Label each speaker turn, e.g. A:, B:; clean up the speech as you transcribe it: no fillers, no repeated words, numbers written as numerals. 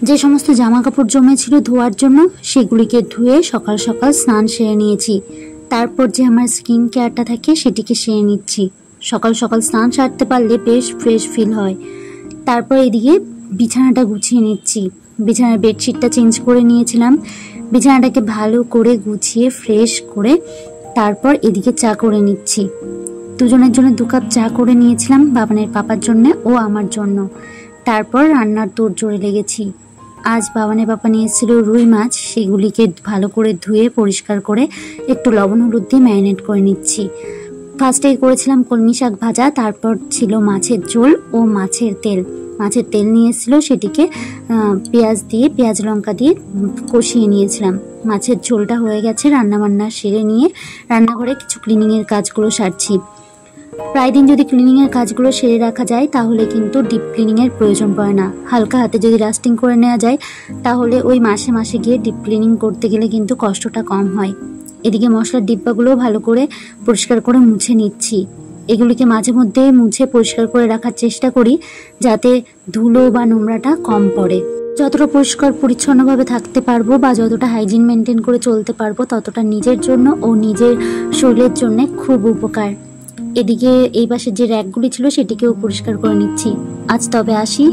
A: যে সমস্ত জামা কাপড় জমেছিল ধোয়ার জন্য সেগুলিকে ধুয়ে সকাল সকাল স্নান সেরে নিয়েছি। তারপর যে আমার স্কিন কেয়ারটা থাকে সেটিকে সেরে নিচ্ছি। সকাল সকাল স্নান সারতে পারলে বেশ ফ্রেশ ফিল হয়। তারপর এদিকে বিছানাটা গুছিয়ে নিচ্ছি। বিছানার বেডশিটটা চেঞ্জ করে নিয়েছিলাম। বিছানাটাকে ভালো করে গুছিয়ে ফ্রেশ করে তারপর এদিকে চা করে নিচ্ছি। দুজনের জন্য 2 কাপ চা করে নিয়েছিলাম, বাবানের পাপার জন্য ও আমার জন্য। তারপর রান্নার তোড়জোড়ে লেগেছি। আজ বাবানের পাপা নিয়ে এসেছিল রুই মাছ, সেগুলিকে ভালো করে ধুয়ে পরিষ্কার করে একটু লবণ হলুদ দিয়ে ম্যারিনেট করে নিচ্ছি। ফার্স্টেই করেছিলাম কলমি শাক ভাজা, তারপর ছিল মাছের ঝোল ও মাছের তেল। মাছের তেল নিয়ে এসেছিল, সেটিকে পেঁয়াজ লঙ্কা দিয়ে কষিয়ে নিয়েছিলাম। মাছের ঝোলটা হয়ে গেছে, রান্নাবান্না সেরে নিয়ে রান্নাঘরে কিছু ক্লিনিংয়ের কাজগুলো সারছি। প্রায় দিন যদি ক্লিনিংয়ের কাজগুলো সেরে রাখা যায় তাহলে কিন্তু ডিপ ক্লিনিংয়ের প্রয়োজন পড়ে না। হালকা হাতে যদি রাস্টিং করে নেওয়া যায় তাহলে ওই মাসে মাসে গিয়ে ডিপ ক্লিনিং করতে গেলে কিন্তু কষ্টটা কম হয়। এদিকে মশলার ডিব্বাগুলোও ভালো করে পরিষ্কার করে মুছে নিচ্ছি। এগুলিকে মাঝে মধ্যে মুছে পরিষ্কার করে রাখার চেষ্টা করি যাতে ধুলো বা নোংরাটা কম পড়ে। যতটা পরিষ্কার পরিচ্ছন্নভাবে থাকতে পারবো বা যতটা হাইজিন মেনটেন করে চলতে পারবো ততটা নিজের জন্য ও নিজের শরীরের জন্য খুব উপকার। এদিকে এই পাশে যে র্যাকগুলি ছিল সেটিকেও পরিষ্কার করে নিচ্ছি। আজ তবে আসি।